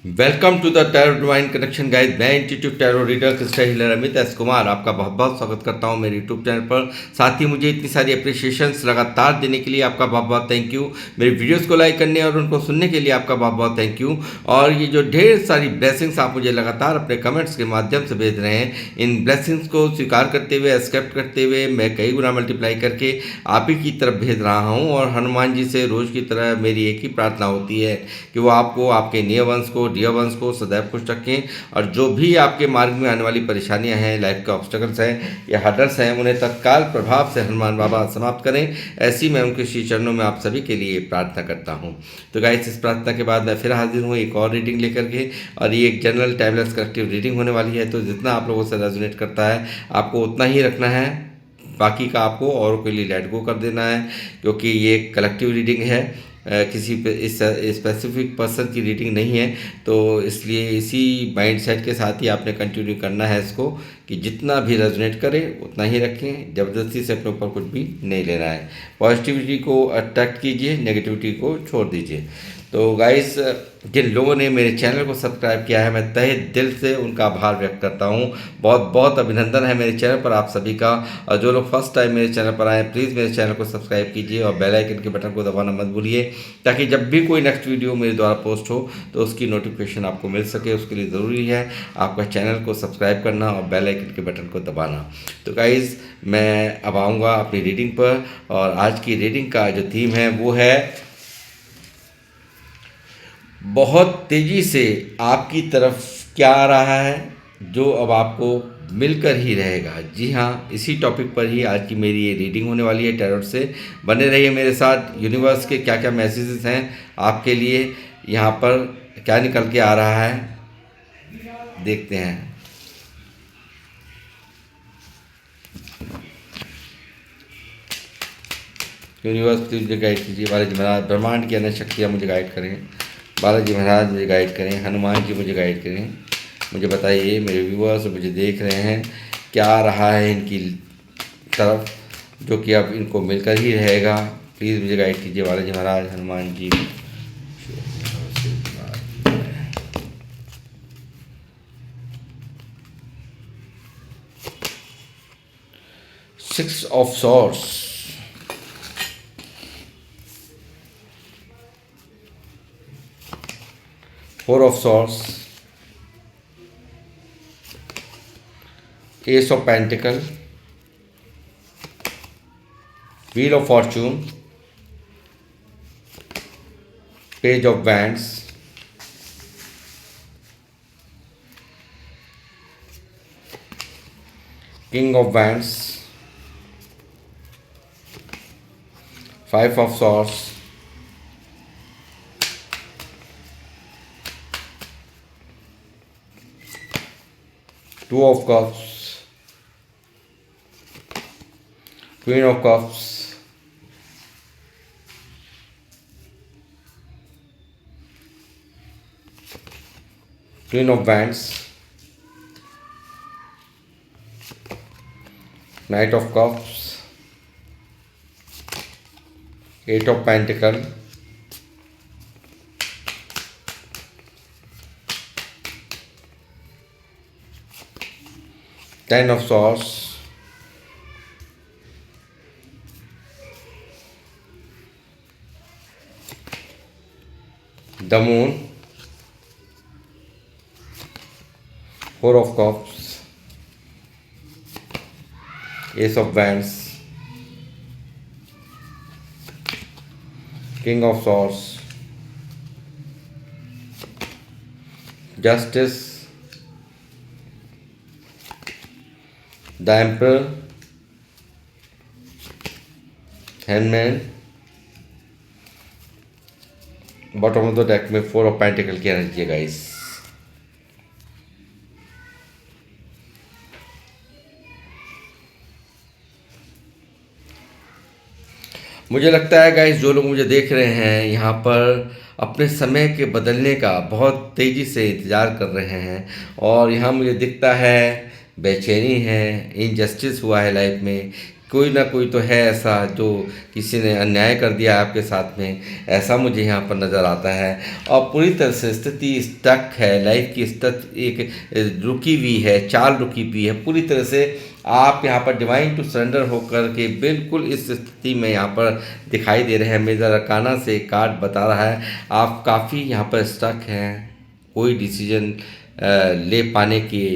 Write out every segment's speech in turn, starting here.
Welcome to the tarot divine connection guide. मैं institute tarot reader crystal healer Amit S Kumar आपका बहुत बहुत स्वागत करता हूं मेरे यूट्यूब चैनल पर। साथ ही मुझे इतनी सारी अप्रिशिएशंस लगातार देने के लिए आपका बहुत बहुत थैंक यू। मेरी वीडियोस को लाइक करने और उनको सुनने के लिए आपका बहुत बहुत थैंक यू। और ये जो ढेर सारी ब्लेसिंग्स आप मुझे लगातार अपने कमेंट्स के माध्यम से भेज रहे हैं, इन ब्लेसिंग्स को स्वीकार करते हुए, एक्सेप्ट करते हुए मैं कई गुना मल्टीप्लाई करके आप ही की तरफ भेज रहा हूँ। और हनुमान जी से रोज़ की तरह मेरी एक ही प्रार्थना होती है कि वो आपको, आपके नियर वंश को, डियर वंश को सदैव खुश रखें। और जो भी आपके मार्ग में आने वाली परेशानियां हैं, लाइफ के ऑब्स्टेकल्स हैं या हर्डल्स हैं, उन्हें तत्काल प्रभाव से हनुमान बाबा समाप्त करें। ऐसी मैं उनके श्री चरणों में आप सभी के लिए प्रार्थना करता हूँ। तो गाइस, इस प्रार्थना के बाद मैं फिर हाजिर हूँ एक और रीडिंग लेकर के। और ये एक जनरल टाइमलेस कलेक्टिव रीडिंग होने वाली है, तो जितना आप लोगों से रेजोनेट करता है आपको उतना ही रखना है, बाकी का आपको औरों के लिए लेट गो कर देना है। क्योंकि ये कलेक्टिव रीडिंग है, किसी पे इस स्पेसिफिक पर्सन की रीडिंग नहीं है। तो इसलिए इसी माइंडसेट के साथ ही आपने कंटिन्यू करना है इसको, कि जितना भी रेजोनेट करे उतना ही रखें, ज़बरदस्ती से अपने ऊपर कुछ भी नहीं लेना है। पॉजिटिविटी को अट्रैक्ट कीजिए, नेगेटिविटी को छोड़ दीजिए। तो गाइस, जिन लोगों ने मेरे चैनल को सब्सक्राइब किया है, मैं तहे दिल से उनका आभार व्यक्त करता हूँ। बहुत बहुत अभिनंदन है मेरे चैनल पर आप सभी का। और जो लोग फर्स्ट टाइम मेरे चैनल पर आए, प्लीज़ मेरे चैनल को सब्सक्राइब कीजिए और बेल आइकन के बटन को दबाना मत भूलिए, ताकि जब भी कोई नेक्स्ट वीडियो मेरे द्वारा पोस्ट हो तो उसकी नोटिफिकेशन आपको मिल सके। उसके लिए ज़रूरी है आपका चैनल को सब्सक्राइब करना और बेल आइकन के बटन को दबाना। तो गाइज़, मैं अब आऊँगा अपनी रीडिंग पर। और आज की रीडिंग का जो थीम है वो है बहुत तेज़ी से आपकी तरफ क्या आ रहा है, जो अब आपको मिलकर ही रहेगा। जी हाँ, इसी टॉपिक पर ही आज की मेरी ये रीडिंग होने वाली है टैरोट से। बने रहिए मेरे साथ। यूनिवर्स के क्या क्या मैसेजेस हैं आपके लिए, यहाँ पर क्या निकल के आ रहा है, देखते हैं। यूनिवर्स प्लीज मुझे गाइड कीजिए। बालाजी महाराज, ब्रह्मांड की अन्य शक्तियाँ मुझे गाइड करें। बालाजी महाराज मुझे गाइड करें। हनुमान जी मुझे गाइड करें। मुझे बताइए, मेरे व्यूअर्स मुझे देख रहे हैं, क्या आ रहा है इनकी तरफ, जो कि अब इनको मिलकर ही रहेगा। प्लीज़ मुझे गाइड कीजिए बालाजी महाराज, Hanuman ji. 6 of swords, 4 of swords, S of pentacle, wheel of Fortune, page of wands, king of wands, 5 of swords, two of cups, queen of cups, queen of wands, night of cups, 8 of pentacle, ten of swords, the moon, 4 of cups, S of wands, king of swords, justice, the emperor, handman. Bottom of the deck में 4 of pentacle की energy है guys. मुझे लगता है guys, जो लोग मुझे देख रहे हैं यहाँ पर अपने समय के बदलने का बहुत तेज़ी से इंतज़ार कर रहे हैं। और यहाँ मुझे दिखता है बेचैनी है, इनजस्टिस हुआ है लाइफ में, कोई ना कोई तो है ऐसा जो किसी ने अन्याय कर दिया है आपके साथ में, ऐसा मुझे यहाँ पर नज़र आता है। और पूरी तरह से स्थिति स्टक है, लाइफ की स्थिति एक रुकी हुई है, चाल रुकी हुई है पूरी तरह से। आप यहाँ पर डिवाइन टू सरेंडर होकर के बिल्कुल इस स्थिति में यहाँ पर दिखाई दे रहे हैं। मेजर अरकाना से कार्ड बता रहा है आप काफ़ी यहाँ पर स्टक हैं, कोई डिसीजन ले पाने की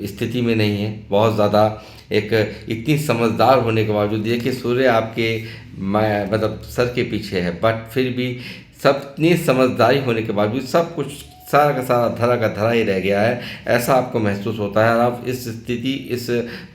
स्थिति में नहीं है। बहुत ज़्यादा एक इतनी समझदार होने के बावजूद, देखिए सूर्य आपके मतलब सर के पीछे है, बट फिर भी सब इतनी समझदारी होने के बावजूद सब कुछ सारा का सारा धरा का धरा ही रह गया है, ऐसा आपको महसूस होता है। और आप इस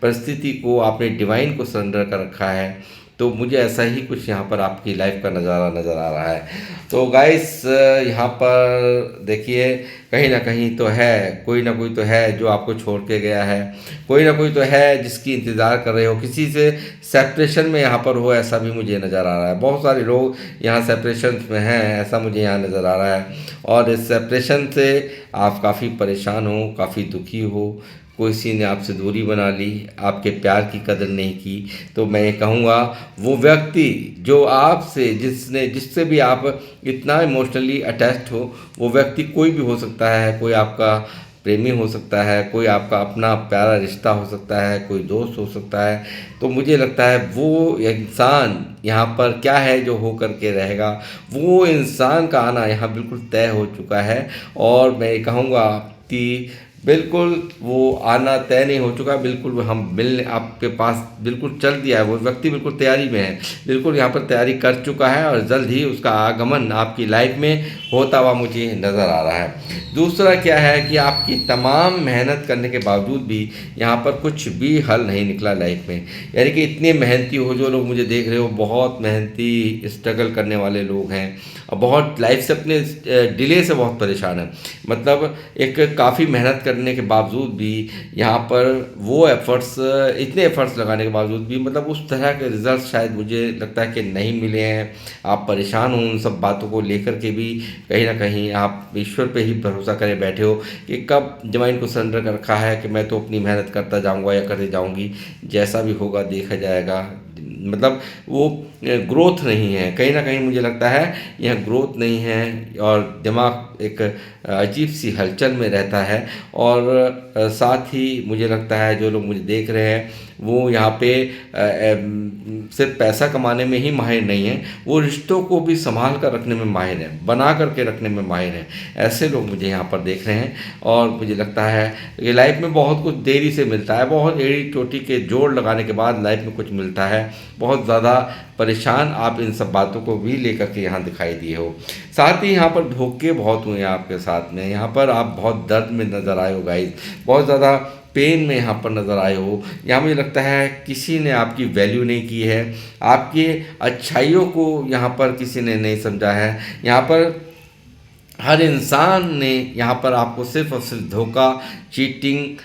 परिस्थिति को आपने डिवाइन को सरेंडर कर रखा है, तो मुझे ऐसा ही कुछ यहाँ पर आपकी लाइफ का नज़ारा नज़र आ रहा है। तो गाइस यहाँ पर देखिए कहीं ना कहीं तो है, कोई ना कोई तो है जो आपको छोड़ के गया है, कोई ना कोई तो है जिसकी इंतज़ार कर रहे हो, किसी से सेपरेशन में यहाँ पर हो, ऐसा भी मुझे नज़र आ रहा है। बहुत सारे लोग यहाँ सेपरेशन में हैं, ऐसा मुझे यहाँ नज़र आ रहा है। और इस सेपरेशन से आप काफ़ी परेशान हो, काफ़ी दुखी हो, किसी ने आपसे दूरी बना ली, आपके प्यार की कदर नहीं की। तो मैं ये कहूँगा वो व्यक्ति जो आपसे जिससे भी आप इतना इमोशनली अटैच्ड हो, वो व्यक्ति कोई भी हो सकता है, कोई आपका प्रेमी हो सकता है, कोई आपका अपना प्यारा रिश्ता हो सकता है, कोई दोस्त हो सकता है। तो मुझे लगता है वो इंसान यहाँ पर क्या है जो हो करके रहेगा, वो इंसान का आना यहाँ बिल्कुल तय हो चुका है। और मैं ये कहूँगा कि बिल्कुल वो आना तय नहीं हो चुका, बिल्कुल हम मिलने आपके पास बिल्कुल चल दिया है, वो व्यक्ति बिल्कुल तैयारी में है, बिल्कुल यहाँ पर तैयारी कर चुका है और जल्द ही उसका आगमन आपकी लाइफ में होता हुआ मुझे नज़र आ रहा है। दूसरा क्या है कि आपकी तमाम मेहनत करने के बावजूद भी यहाँ पर कुछ भी हल नहीं निकला लाइफ में। यानी कि इतने मेहनती हो, जो लोग मुझे देख रहे हो बहुत मेहनती स्ट्रगल करने वाले लोग हैं और बहुत लाइफ से अपने डिले से बहुत परेशान है। मतलब एक काफ़ी मेहनत करने के बावजूद भी यहाँ पर वो एफ़र्ट्स, इतने एफ़र्ट्स लगाने के बावजूद भी मतलब उस तरह के रिज़ल्ट शायद मुझे लगता है कि नहीं मिले हैं। आप परेशान हो उन सब बातों को लेकर के भी, कहीं ना कहीं आप ईश्वर पे ही भरोसा करे बैठे हो कि कब डिवाइन को सरेंडर कर रखा है कि मैं तो अपनी मेहनत करता जाऊँगा या करते जाऊँगी, जैसा भी होगा देखा जाएगा। मतलब वो ग्रोथ नहीं है, कहीं ना कहीं मुझे लगता है यह ग्रोथ नहीं है और दिमाग एक अजीब सी हलचल में रहता है। और साथ ही मुझे लगता है जो लोग मुझे देख रहे हैं वो यहाँ पे सिर्फ पैसा कमाने में ही माहिर नहीं है, वो रिश्तों को भी संभाल कर रखने में माहिर है, बना करके रखने में माहिर है। ऐसे लोग मुझे यहाँ पर देख रहे हैं और मुझे लगता है कि लाइफ में बहुत कुछ देरी से मिलता है, बहुत एड़ी चोटी के जोड़ लगाने के बाद लाइफ में कुछ मिलता है। बहुत ज़्यादा परेशान आप इन सब बातों को भी लेकर के यहाँ दिखाई दिए हो। साथ ही यहाँ पर धोखे बहुत हुए हैं आपके साथ में, यहाँ पर आप बहुत दर्द में नज़र आए हो गाइस, बहुत ज़्यादा पेन में यहाँ पर नज़र आए हो। यहाँ मुझे लगता है किसी ने आपकी वैल्यू नहीं की है, आपके अच्छाइयों को यहाँ पर किसी ने नहीं समझा है। यहाँ पर हर इंसान ने यहाँ पर आपको सिर्फ और सिर्फ धोखा, चीटिंग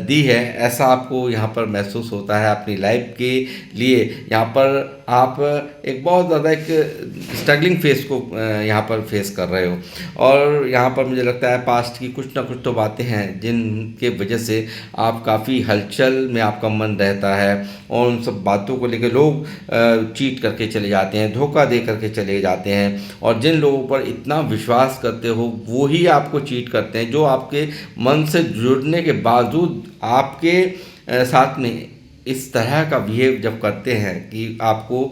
दी है, ऐसा आपको यहाँ पर महसूस होता है अपनी लाइफ के लिए। यहाँ पर आप एक बहुत ज़्यादा एक स्ट्रगलिंग फेस को यहाँ पर फेस कर रहे हो। और यहाँ पर मुझे लगता है पास्ट की कुछ ना कुछ तो बातें हैं जिनके वजह से आप काफ़ी हलचल में आपका मन रहता है और उन सब बातों को लेकर लोग चीट करके चले जाते हैं, धोखा दे करके चले जाते हैं। और जिन लोगों पर इतना विश्वास करते हो वो ही आपको चीट करते हैं, जो आपके मन से जुड़ने के बावजूद आपके साथ में इस तरह का बिहेव जब करते हैं कि आपको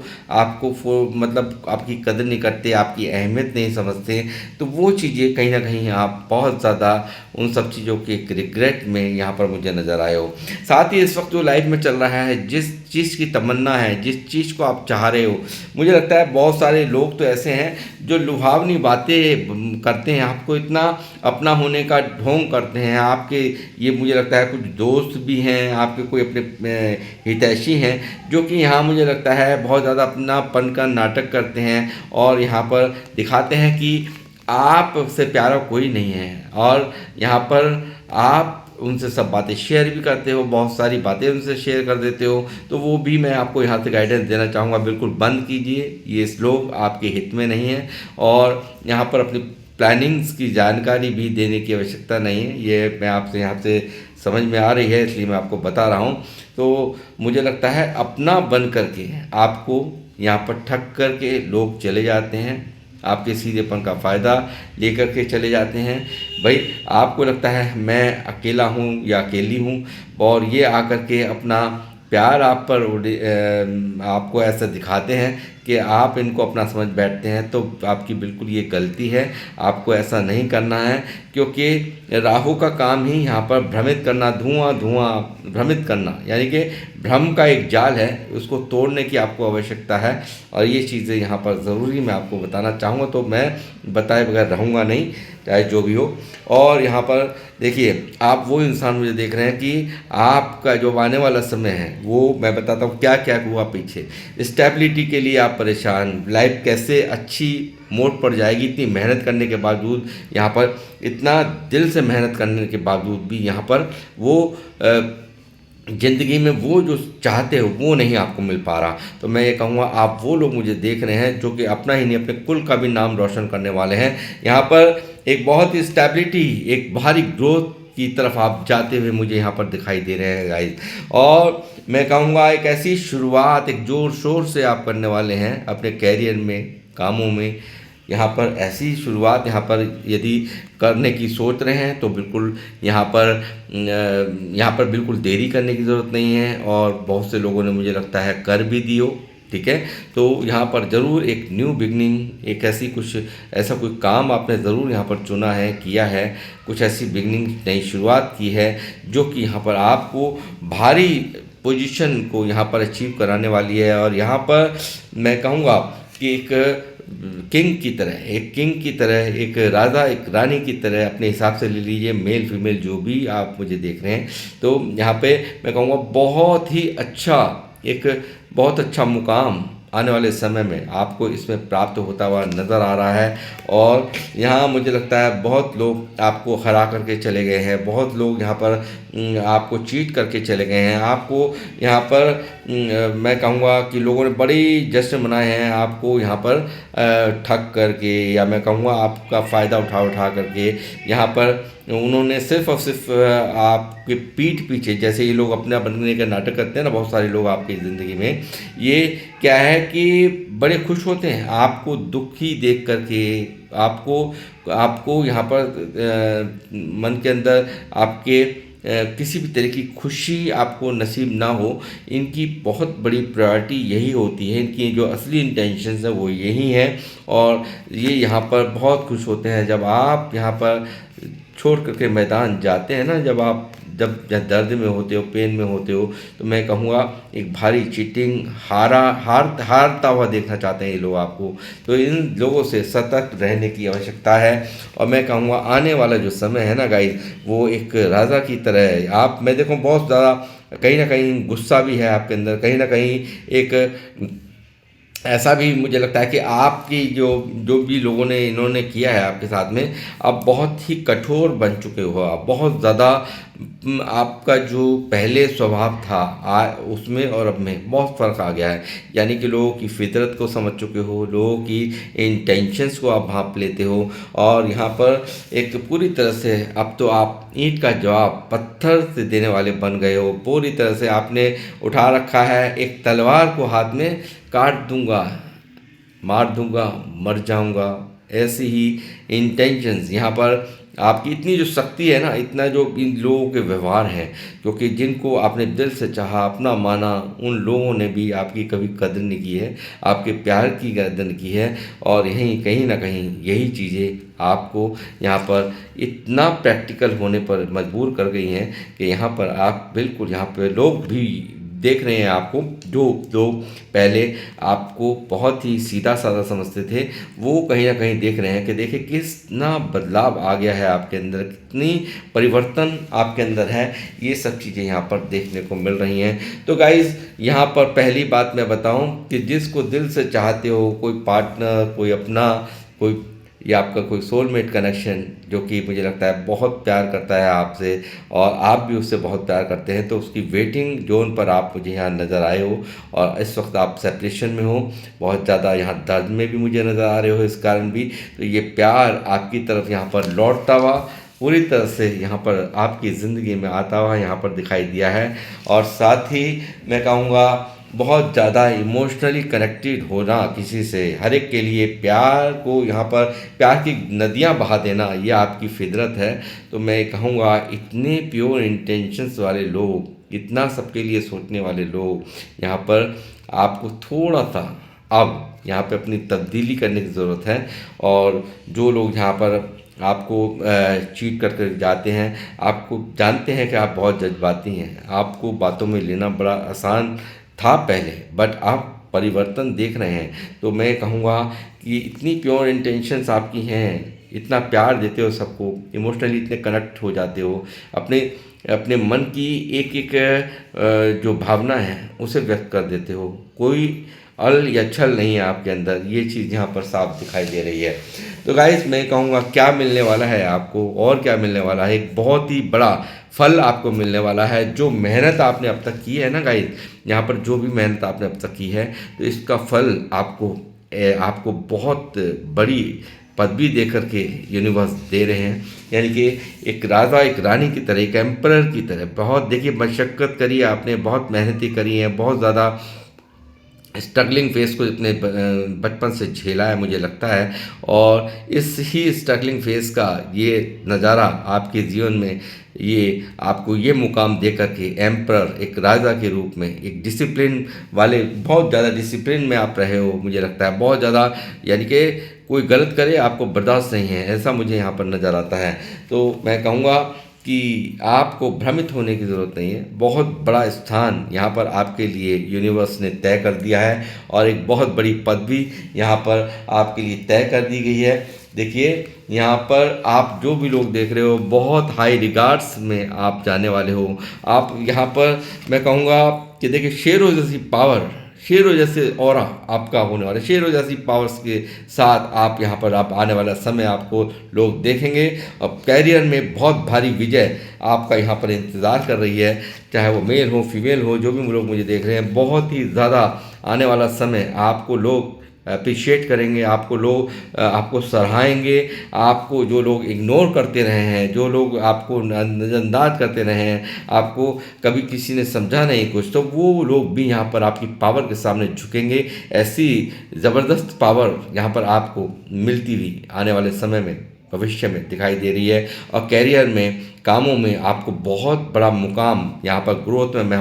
मतलब आपकी कदर नहीं करते, आपकी अहमियत नहीं समझते, तो वो चीज़ें कहीं ना कहीं आप बहुत ज़्यादा उन सब चीज़ों के एक रिग्रेट में यहाँ पर मुझे नज़र आए हो। साथ ही इस वक्त जो लाइफ में चल रहा है, जिस चीज़ की तमन्ना है, जिस चीज़ को आप चाह रहे हो, मुझे लगता है बहुत सारे लोग तो ऐसे हैं जो लुभावनी बातें करते हैं, आपको इतना अपना होने का ढोंग करते हैं। आपके ये मुझे लगता है कुछ दोस्त भी हैं, आपके कोई अपने हितैषी हैं जो कि यहाँ मुझे लगता है बहुत ज़्यादा अपनापन का नाटक करते हैं और यहाँ पर दिखाते हैं कि आपसे प्यारा कोई नहीं है। और यहाँ पर आप उनसे सब बातें शेयर भी करते हो, बहुत सारी बातें उनसे शेयर कर देते हो, तो वो भी मैं आपको यहाँ से गाइडेंस देना चाहूँगा, बिल्कुल बंद कीजिए, ये लोग आपके हित में नहीं है। और यहाँ पर अपनी प्लानिंग्स की जानकारी भी देने की आवश्यकता नहीं है। ये मैं आपसे यहाँ से समझ में आ रही है, इसलिए मैं आपको बता रहा हूँ। तो मुझे लगता है अपना बन करके आपको यहाँ पर ठग करके लोग चले जाते हैं, आपके सीधेपन का फ़ायदा लेकर के चले जाते हैं। भाई आपको लगता है मैं अकेला हूँ या अकेली हूँ, और ये आकर के अपना प्यार आप पर आपको ऐसा दिखाते हैं कि आप इनको अपना समझ बैठते हैं, तो आपकी बिल्कुल ये गलती है। आपको ऐसा नहीं करना है, क्योंकि राहु का काम ही यहाँ पर भ्रमित करना, धुआं धुआं भ्रमित करना, यानी कि भ्रम का एक जाल है, उसको तोड़ने की आपको आवश्यकता है। और ये चीज़ें यहाँ पर ज़रूरी मैं आपको बताना चाहूँगा, तो मैं बताए बगैर रहूँगा नहीं, चाहे जो भी हो। और यहाँ पर देखिए, आप वो इंसान मुझे देख रहे हैं कि आपका जो आने वाला समय है वो मैं बताता हूँ क्या क्या हुआ पीछे। स्टेबिलिटी के लिए आप परेशान, लाइफ कैसे अच्छी मोड पर जाएगी, इतनी मेहनत करने के बावजूद, यहाँ पर इतना दिल से मेहनत करने के बावजूद भी यहाँ पर वो ज़िंदगी में वो जो चाहते हो वो नहीं आपको मिल पा रहा। तो मैं ये कहूँगा, आप वो लोग मुझे देख रहे हैं जो कि अपना ही नहीं अपने कुल का भी नाम रोशन करने वाले हैं। यहाँ पर एक बहुत ही स्टेबिलिटी, एक भारी ग्रोथ की तरफ आप जाते हुए मुझे यहाँ पर दिखाई दे रहे हैं गाइस। और मैं कहूँगा एक ऐसी शुरुआत एक ज़ोर शोर से आप करने वाले हैं अपने कैरियर में, कामों में। यहाँ पर ऐसी शुरुआत यहाँ पर यदि करने की सोच रहे हैं तो बिल्कुल यहाँ पर बिल्कुल देरी करने की ज़रूरत नहीं है। और बहुत से लोगों ने मुझे लगता है कर भी दियो, ठीक है। तो यहाँ पर ज़रूर एक न्यू बिगनिंग, एक ऐसी कुछ ऐसा कोई काम आपने ज़रूर यहाँ पर चुना है, किया है, कुछ ऐसी बिगनिंग नई शुरुआत की है जो कि यहाँ पर आपको भारी पोजीशन को यहाँ पर अचीव कराने वाली है। और यहाँ पर मैं कहूँगा कि एक किंग की तरह, एक किंग की तरह, एक राजा एक रानी की तरह अपने हिसाब से ले लीजिए, मेल फीमेल जो भी आप मुझे देख रहे हैं। तो यहाँ पे मैं कहूँगा बहुत ही अच्छा, एक बहुत अच्छा मुकाम आने वाले समय में आपको इसमें प्राप्त होता हुआ नज़र आ रहा है। और यहाँ मुझे लगता है बहुत लोग आपको हरा करके चले गए हैं, बहुत लोग यहाँ पर आपको चीट करके चले गए हैं। आपको यहाँ पर मैं कहूँगा कि लोगों ने बड़ी जश्न मनाए हैं आपको यहाँ पर ठग करके, या मैं कहूँगा आपका फ़ायदा उठा करके। यहाँ पर उन्होंने सिर्फ़ और सिर्फ आपके पीठ पीछे, जैसे ये लोग अपना बनने का नाटक करते हैं ना बहुत सारे लोग आपकी ज़िंदगी में, ये क्या है कि बड़े खुश होते हैं आपको दुखी देख करके। आपको यहाँ पर मन के अंदर आपके किसी भी तरह की खुशी आपको नसीब ना हो, इनकी बहुत बड़ी प्रायोरिटी यही होती है, इनकी जो असली इंटेंशंस है वो यही है। और ये यहाँ पर बहुत खुश होते हैं जब आप यहाँ पर छोड़ करके मैदान जाते हैं ना, जब दर्द में होते हो, पेन में होते हो। तो मैं कहूँगा एक भारी चीटिंग, हारता हुआ देखना चाहते हैं ये लोग आपको। तो इन लोगों से सतर्क रहने की आवश्यकता है। और मैं कहूँगा आने वाला जो समय है ना गाइस, वो एक राजा की तरह है। मैं देखूँ बहुत ज़्यादा कहीं ना कहीं गुस्सा भी है आपके अंदर, कहीं ना कहीं एक ऐसा भी मुझे लगता है कि आपकी जो भी लोगों ने इन्होंने किया है आपके साथ में, आप बहुत ही कठोर बन चुके हो। आप बहुत ज़्यादा आपका जो पहले स्वभाव था उसमें और अब में बहुत फ़र्क आ गया है। यानी कि लोगों की फितरत को समझ चुके हो, लोगों की इंटेंशंस को आप भांप लेते हो। और यहाँ पर एक पूरी तरह से अब तो आप ईंट का जवाब पत्थर से देने वाले बन गए हो। पूरी तरह से आपने उठा रखा है एक तलवार को हाथ में, काट दूंगा, मार दूंगा, मर जाऊंगा, ऐसी ही इंटेंशंस। यहाँ पर आपकी इतनी जो शक्ति है ना, इतना जो इन लोगों के व्यवहार हैं, क्योंकि जिनको आपने दिल से चाहा, अपना माना, उन लोगों ने भी आपकी कभी कदर नहीं की है, आपके प्यार की कदर की है। और यहीं कहीं ना कहीं यही चीज़ें आपको यहाँ पर इतना प्रैक्टिकल होने पर मजबूर कर गई हैं कि यहाँ पर आप बिल्कुल, यहाँ पर लोग भी देख रहे हैं आपको, जो लोग पहले आपको बहुत ही सीधा साधा समझते थे, वो कहीं ना कहीं देख रहे हैं कि देखिए कितना बदलाव आ गया है आपके अंदर, कितनी परिवर्तन आपके अंदर है। ये सब चीज़ें यहाँ पर देखने को मिल रही हैं। तो गाइज़, यहाँ पर पहली बात मैं बताऊं कि जिसको दिल से चाहते हो, कोई पार्टनर, कोई अपना, कोई या आपका कोई सोलमेट कनेक्शन जो कि मुझे लगता है बहुत प्यार करता है आपसे और आप भी उससे बहुत प्यार करते हैं, तो उसकी वेटिंग जोन पर आप मुझे यहाँ नज़र आए हो और इस वक्त आप सेपरेशन में हो, बहुत ज़्यादा यहाँ दर्द में भी मुझे नज़र आ रहे हो इस कारण भी। तो ये प्यार आपकी तरफ यहाँ पर लौटता हुआ पूरी तरह से यहाँ पर आपकी ज़िंदगी में आता हुआ यहाँ पर दिखाई दिया है। और साथ ही मैं कहूँगा बहुत ज़्यादा इमोशनली कनेक्टेड होना किसी से, हर एक के लिए प्यार को यहाँ पर प्यार की नदियाँ बहा देना ये आपकी फितरत है। तो मैं कहूँगा इतने प्योर इंटेंशंस वाले लोग, इतना सबके लिए सोचने वाले लोग, यहाँ पर आपको थोड़ा सा अब यहाँ पे अपनी तब्दीली करने की ज़रूरत है। और जो लोग यहाँ पर आपको चीट कर कर जाते हैं, आपको जानते हैं कि आप बहुत जज्बाती हैं, आपको बातों में लेना बड़ा आसान था पहले, बट आप परिवर्तन देख रहे हैं। तो मैं कहूँगा कि इतनी प्योर इंटेंशंस आपकी हैं, इतना प्यार देते हो सबको, इमोशनली इतने कनेक्ट हो जाते हो, अपने अपने मन की एक एक जो भावना है उसे व्यक्त कर देते हो, कोई अल या छल नहीं है आपके अंदर, ये चीज़ यहाँ पर साफ दिखाई दे रही है। तो गाइस मैं कहूँगा क्या मिलने वाला है आपको, और क्या मिलने वाला है, एक बहुत ही बड़ा फल आपको मिलने वाला है। जो मेहनत आपने अब तक की है ना गाइस, यहाँ पर जो भी मेहनत आपने अब तक की है, तो इसका फल आपको बहुत बड़ी पदवी दे करके यूनिवर्स दे रहे हैं। यानी कि एक राजा एक रानी की तरह, एक एम्परर की तरह, बहुत देखिए मशक्क़त करी है आपने, बहुत मेहनतें करी हैं, बहुत ज़्यादा स्ट्रगलिंग फेस को अपने बचपन से झेला है मुझे लगता है। और इस ही स्ट्रगलिंग फेस का ये नज़ारा आपके जीवन में ये आपको ये मुकाम दे करके एम्परर, एक राजा के रूप में, एक डिसिप्लिन वाले, बहुत ज़्यादा डिसिप्लिन में आप रहे हो मुझे लगता है, बहुत ज़्यादा, यानी कि कोई गलत करे आपको बर्दाश्त नहीं है, ऐसा मुझे यहाँ पर नज़र आता है। तो मैं कहूँगा कि आपको भ्रमित होने की ज़रूरत नहीं है, बहुत बड़ा स्थान यहाँ पर आपके लिए यूनिवर्स ने तय कर दिया है और एक बहुत बड़ी पदवी यहाँ पर आपके लिए तय कर दी गई है। देखिए यहाँ पर आप जो भी लोग देख रहे हो, बहुत हाई रिगार्ड्स में आप जाने वाले हो। आप यहाँ पर मैं कहूँगा कि देखिए शेरों जैसी पावर, शेरों जैसे ऑरा आपका होने वाला, शेरों जैसी पावर्स के साथ आप यहाँ पर आप आने वाला समय आपको लोग देखेंगे और कैरियर में बहुत भारी विजय आपका यहाँ पर इंतज़ार कर रही है। चाहे वो मेल हो फीमेल हो, जो भी लोग मुझे देख रहे हैं, बहुत ही ज़्यादा आने वाला समय आपको लोग अप्रिशिएट करेंगे, आपको लोग आपको सराहेंगे। आपको जो लोग इग्नोर करते रहे हैं, जो लोग आपको नज़रअंदाज करते रहे हैं, आपको कभी किसी ने समझा नहीं कुछ, तो वो लोग भी यहाँ पर आपकी पावर के सामने झुकेंगे। ऐसी ज़बरदस्त पावर यहाँ पर आपको मिलती हुई आने वाले समय में, भविष्य में दिखाई दे रही है। और कैरियर में, कामों में आपको बहुत बड़ा मुकाम यहाँ पर ग्रोथ में मैं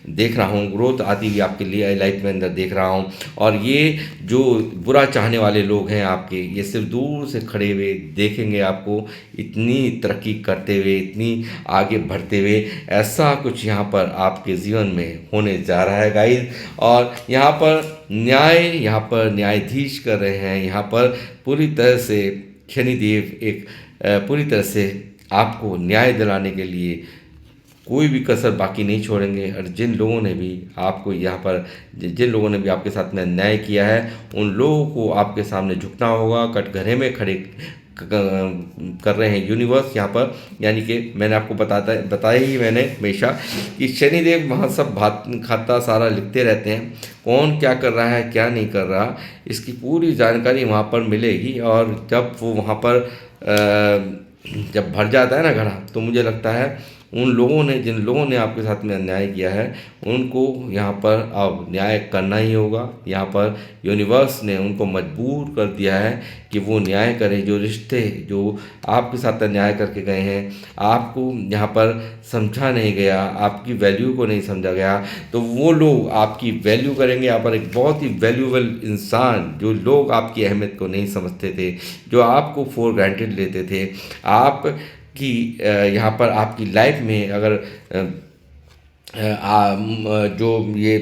देख रहा हूँ, ग्रोथ आती हुई आपके लिए लाइफ में अंदर देख रहा हूँ। और ये जो बुरा चाहने वाले लोग हैं आपके, ये सिर्फ दूर से खड़े हुए देखेंगे आपको इतनी तरक्की करते हुए, इतनी आगे बढ़ते हुए, ऐसा कुछ यहाँ पर आपके जीवन में होने जा रहा है गाइस। और यहाँ पर न्यायाधीश कर रहे हैं, यहाँ पर पूरी तरह से शनिदेव एक पूरी तरह से आपको न्याय दिलाने के लिए कोई भी कसर बाकी नहीं छोड़ेंगे। और जिन लोगों ने भी आपको यहाँ पर, जिन लोगों ने भी आपके साथ में अन्याय किया है, उन लोगों को आपके सामने झुकना होगा। कटघरे में खड़े कर रहे हैं यूनिवर्स यहाँ पर। यानी कि मैंने आपको बताया ही मैंने हमेशा कि शनिदेव वहाँ सब बात खाता सारा लिखते रहते हैं, कौन क्या कर रहा है क्या नहीं कर रहा, इसकी पूरी जानकारी वहाँ पर मिलेगी। और जब वो वहाँ पर जब भर जाता है ना घड़ा, तो मुझे लगता है उन लोगों ने, जिन लोगों ने आपके साथ में अन्याय किया है, उनको यहाँ पर अब न्याय करना ही होगा। यहाँ पर यूनिवर्स ने उनको मजबूर कर दिया है कि वो न्याय करें। जो रिश्ते जो आपके साथ अन्याय करके गए हैं, आपको यहाँ पर समझा नहीं गया, आपकी वैल्यू को नहीं समझा गया, तो वो लोग आपकी वैल्यू करेंगे। यहाँ पर एक बहुत ही वैल्यूएबल इंसान, जो लोग आपकी अहमियत को नहीं समझते थे, जो आपको फॉर ग्रांटेड लेते थे, आप कि यहाँ पर आपकी लाइफ में अगर जो ये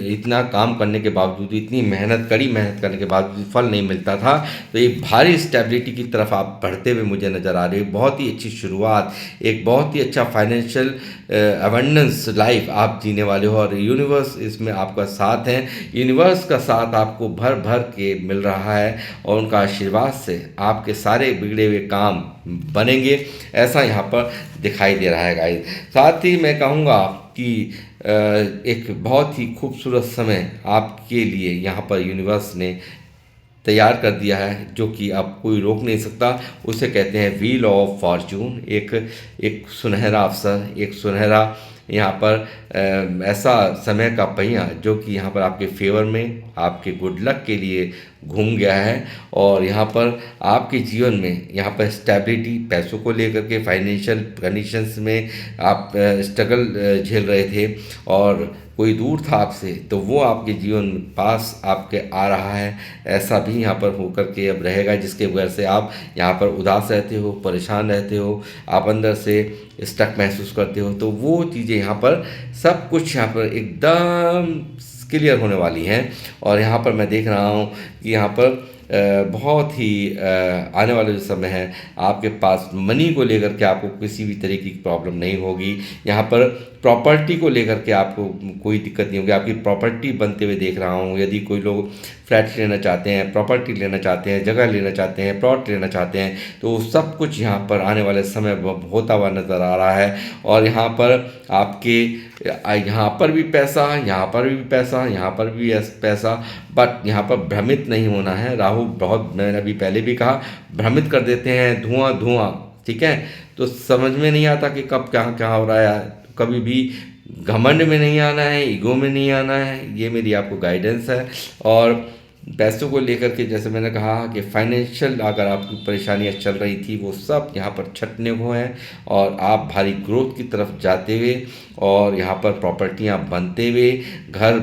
इतना काम करने के बावजूद, इतनी मेहनत, कड़ी मेहनत करने के बावजूद फल नहीं मिलता था, तो एक भारी स्टेबिलिटी की तरफ आप बढ़ते हुए मुझे नज़र आ रहे हो। बहुत ही अच्छी शुरुआत, एक बहुत ही अच्छा फाइनेंशियल अबंडेंस लाइफ आप जीने वाले हो, और यूनिवर्स इसमें आपका साथ है। यूनिवर्स का साथ आपको भर भर के मिल रहा है, और उनका आशीर्वाद से आपके सारे बिगड़े हुए काम बनेंगे, ऐसा यहाँ पर दिखाई दे रहा है गाइस। साथ ही मैं कहूँगा कि एक बहुत ही खूबसूरत समय आपके लिए यहाँ पर यूनिवर्स ने तैयार कर दिया है, जो कि अब कोई रोक नहीं सकता। उसे कहते हैं व्हील ऑफ फॉर्चून। एक सुनहरा अवसर, एक सुनहरा यहाँ पर ऐसा समय का पहिया जो कि यहाँ पर आपके फेवर में, आपके गुड लक के लिए घूम गया है। और यहाँ पर आपके जीवन में यहाँ पर स्टेबिलिटी, पैसों को लेकर के फाइनेंशियल कंडीशंस में आप स्ट्रगल झेल रहे थे, और कोई दूर था आपसे, तो वो आपके जीवन में पास आपके आ रहा है, ऐसा भी यहाँ पर होकर के अब रहेगा, जिसके वजह से आप यहाँ पर उदास रहते हो, परेशान रहते हो, आप अंदर से स्टक महसूस करते हो। तो वो चीज़ें यहाँ पर सब कुछ यहाँ पर एकदम क्लियर होने वाली हैं। और यहाँ पर मैं देख रहा हूँ कि यहाँ पर बहुत ही आने वाला जो समय है, आपके पास मनी को लेकर के आपको किसी भी तरीके की प्रॉब्लम नहीं होगी। यहाँ पर प्रॉपर्टी को लेकर के आपको कोई दिक्कत नहीं होगी। आपकी प्रॉपर्टी बनते हुए देख रहा हूँ। यदि कोई लोग फ्लैट लेना चाहते हैं, प्रॉपर्टी लेना चाहते हैं, जगह लेना चाहते हैं, प्लॉट लेना चाहते हैं, तो सब कुछ यहाँ पर आने वाले समय होता हुआ नज़र आ रहा है। और यहाँ पर आपके यहाँ पर भी पैसा, यहाँ पर भी पैसा, यहाँ पर भी पैसा, बट यहाँ पर भ्रमित नहीं होना है। राहु बहुत, मैंने अभी पहले भी कहा, भ्रमित कर देते हैं, धुआं धुआं, ठीक है। तो समझ में नहीं आता कि कब क्या क्या हो रहा है। कभी भी घमंड में नहीं आना है, ईगो में नहीं आना है, ये मेरी आपको गाइडेंस है। और पैसों को लेकर के जैसे मैंने कहा कि फाइनेंशियल अगर आपकी परेशानियां चल रही थी, वो सब यहाँ पर छटने को हैं, और आप भारी ग्रोथ की तरफ जाते हुए, और यहाँ पर प्रॉपर्टियाँ बनते हुए, घर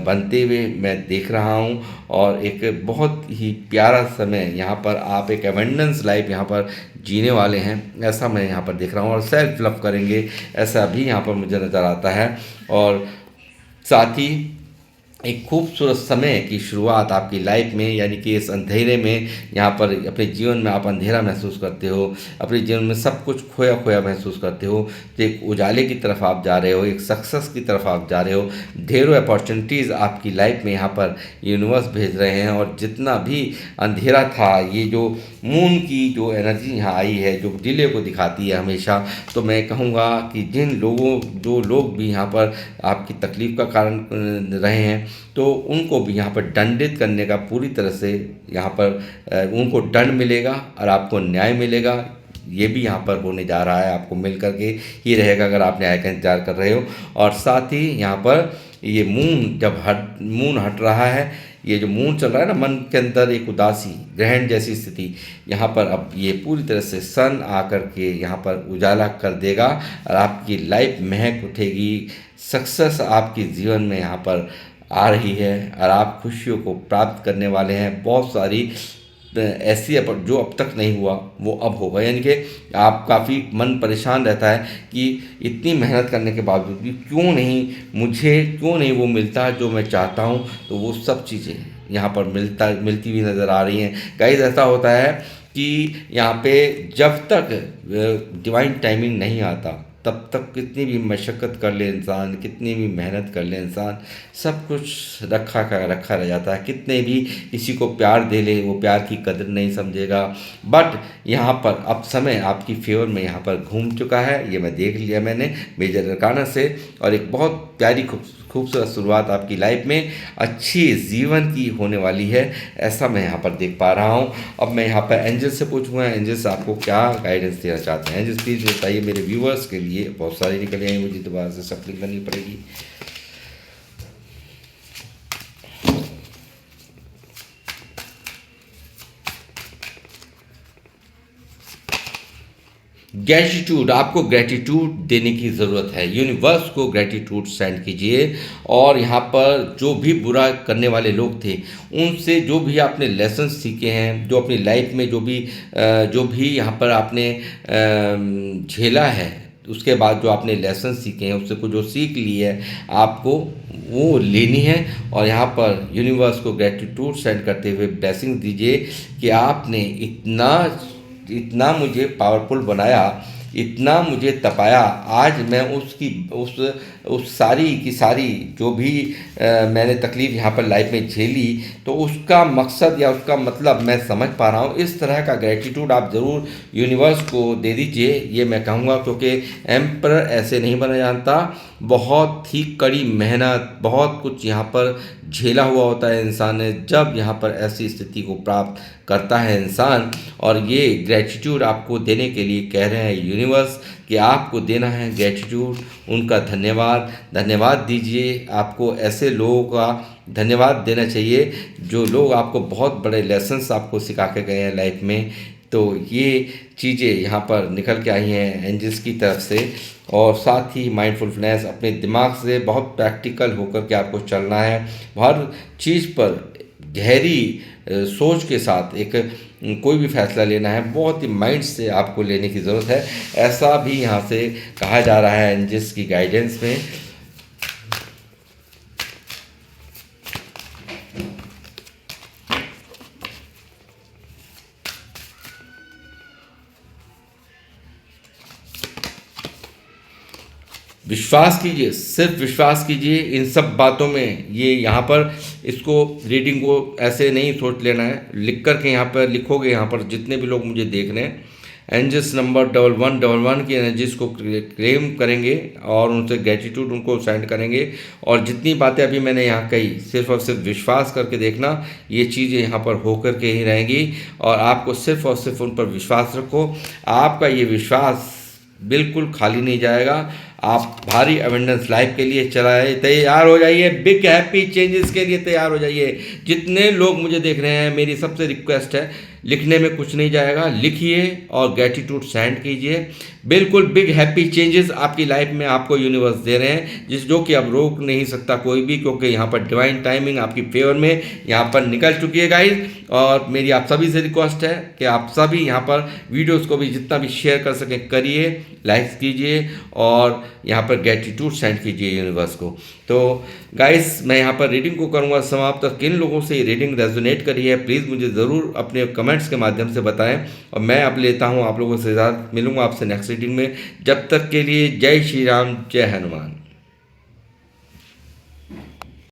बनते हुए मैं देख रहा हूँ। और एक बहुत ही प्यारा समय यहाँ पर आप एक एबंडेंस लाइफ यहाँ पर जीने वाले हैं, ऐसा मैं यहाँ पर देख रहा हूँ। और सेल्फ लव करेंगे, ऐसा भी यहाँ पर मुझे नज़र आता है। और साथ ही एक खूबसूरत समय की शुरुआत आपकी लाइफ में, यानी कि इस अंधेरे में, यहाँ पर अपने जीवन में आप अंधेरा महसूस करते हो, अपने जीवन में सब कुछ खोया खोया महसूस करते हो, तो एक उजाले की तरफ आप जा रहे हो, एक सक्सेस की तरफ आप जा रहे हो। ढेरों अपॉर्चुनिटीज़ आपकी लाइफ में यहाँ पर यूनिवर्स भेज रहे हैं। और जितना भी अंधेरा था, ये जो मून की जो एनर्जी यहाँ आई है, जो डिले को दिखाती है हमेशा, तो मैं कहूँगा कि जो लोग भी यहाँ पर आपकी तकलीफ़ का कारण रहे हैं, तो उनको भी यहाँ पर दंडित करने का पूरी तरह से यहाँ पर उनको दंड मिलेगा, और आपको न्याय मिलेगा। ये भी यहाँ पर होने जा रहा है, आपको मिल करके ही रहेगा अगर आप न्याय का इंतजार कर रहे हो। और साथ ही यहाँ पर ये मून हट रहा है, ये जो मून चल रहा है ना, मन के अंदर एक उदासी, ग्रहण जैसी स्थिति, यहाँ पर अब ये पूरी तरह से सन आकर के यहाँ पर उजाला कर देगा, और आपकी लाइफ महक उठेगी। सक्सेस आपके जीवन में यहाँ पर आ रही है, और आप खुशियों को प्राप्त करने वाले हैं। बहुत सारी ऐसी जो अब तक नहीं हुआ वो अब होगा। यानी कि आप काफ़ी मन परेशान रहता है कि इतनी मेहनत करने के बावजूद भी क्यों नहीं वो मिलता है जो मैं चाहता हूँ। तो वो सब चीज़ें यहाँ पर मिलती हुई नज़र आ रही हैं। गाइस, ऐसा होता है कि यहाँ पे जब तक डिवाइन टाइमिंग नहीं आता, तब तक कितनी भी मशक्क़त कर ले इंसान, कितनी भी मेहनत कर ले इंसान, सब कुछ रखा रह जाता है। कितने भी किसी को प्यार दे ले, वो प्यार की कदर नहीं समझेगा। बट यहाँ पर अब समय आपकी फेवर में यहाँ पर घूम चुका है, ये मैं देख लिया मैंने मेजर अरकाना से। और एक बहुत प्यारी खूबसूरत शुरुआत आपकी लाइफ में अच्छी जीवन की होने वाली है, ऐसा मैं यहाँ पर देख पा रहा हूँ। अब मैं यहाँ पर एंजल से पूछूंगा, एंजल्स आपको क्या गाइडेंस देना चाहते हैं। एंजल्स प्लीज़ बताइए मेरे व्यूअर्स के लिए। बहुत सारी निकल आई, मुझे दोबारा से सप्लिंग करनी पड़ेगी। ग्रेटिट्यूड, आपको ग्रेटिट्यूड देने की ज़रूरत है। यूनिवर्स को ग्रेटिट्यूड सेंड कीजिए। और यहाँ पर जो भी बुरा करने वाले लोग थे, उनसे जो भी आपने लेसन्स सीखे हैं, जो अपनी लाइफ में जो भी यहाँ पर आपने झेला है, उसके बाद जो आपने लेसन सीखे हैं उससे कुछ जो सीख ली है आपको वो लेनी है, और यहाँ पर यूनिवर्स को ग्रेटिट्यूड सेंड करते हुए ब्लेसिंग दीजिए कि आपने इतना इतना मुझे पावरफुल बनाया, इतना मुझे तपाया। आज मैं उस सारी की सारी जो भी मैंने तकलीफ़ यहाँ पर लाइफ में झेली, तो उसका मकसद या उसका मतलब मैं समझ पा रहा हूँ। इस तरह का ग्रेटिट्यूड आप ज़रूर यूनिवर्स को दे दीजिए, ये मैं कहूँगा, क्योंकि एम्परर ऐसे नहीं बना जानता। बहुत ही कड़ी मेहनत, बहुत कुछ यहाँ पर झेला हुआ होता है इंसान ने, जब यहाँ पर ऐसी स्थिति को प्राप्त करता है इंसान। और ये ग्रेटिट्यूड आपको देने के लिए कह रहे हैं यूनिवर्स कि आपको देना है ग्रेटिट्यूड, उनका धन्यवाद दीजिए। आपको ऐसे लोगों का धन्यवाद देना चाहिए जो लोग आपको बहुत बड़े लेसन्स आपको सिखा के गए हैं लाइफ में। तो ये चीज़ें यहाँ पर निकल के आई हैं एंजल्स की तरफ से। और साथ ही माइंडफुलनेस, अपने दिमाग से बहुत प्रैक्टिकल होकर के आपको चलना है, हर चीज़ पर गहरी सोच के साथ एक कोई भी फैसला लेना है, बहुत ही माइंड से आपको लेने की ज़रूरत है। ऐसा भी यहाँ से कहा जा रहा है एंजल्स की गाइडेंस में। विश्वास कीजिए, सिर्फ विश्वास कीजिए इन सब बातों में। ये यहाँ पर इसको रीडिंग को ऐसे नहीं सोच लेना है, लिख कर के यहाँ पर लिखोगे, यहाँ पर जितने भी लोग मुझे देख रहे हैं, एंजल्स नंबर 1111 की एनर्जीज को क्लेम करेंगे और उनसे ग्रेटिट्यूड उनको सेंड करेंगे। और जितनी बातें अभी मैंने यहाँ कही, सिर्फ और सिर्फ विश्वास करके देखना, ये चीज़ें यहाँ पर होकर के ही रहेंगी। और आपको सिर्फ और सिर्फ उन पर विश्वास रखो, आपका ये विश्वास बिल्कुल खाली नहीं जाएगा। आप भारी अवेंडेंस लाइफ के लिए चलाए तैयार हो जाइए, बिग हैप्पी चेंजेस के लिए तैयार हो जाइए। जितने लोग मुझे देख रहे हैं, मेरी सबसे रिक्वेस्ट है, लिखने में कुछ नहीं जाएगा, लिखिए और ग्रेटिट्यूड सेंड कीजिए। बिल्कुल बिग हैप्पी चेंजेस आपकी लाइफ में आपको यूनिवर्स दे रहे हैं, जो कि अब रोक नहीं सकता कोई भी, क्योंकि यहाँ पर डिवाइन टाइमिंग आपकी फेवर में यहाँ पर निकल चुकी है गाइज। और मेरी आप सभी से रिक्वेस्ट है कि आप सभी यहाँ पर वीडियोस को भी जितना भी शेयर कर सकें करिए, लाइक्स कीजिए और यहाँ पर ग्रेटिट्यूड सेंड कीजिए यूनिवर्स को। तो गाइस, मैं यहाँ पर रीडिंग को करूँगा समाप्त। तो किन लोगों से ये रीडिंग रेजोनेट करी है, प्लीज़ मुझे ज़रूर अपने कमेंट्स के माध्यम से बताएं। और मैं अब लेता हूँ आप लोगों से, मिलूँगा आपसे नेक्स्ट रीडिंग में। जब तक के लिए जय श्री राम, जय हनुमान।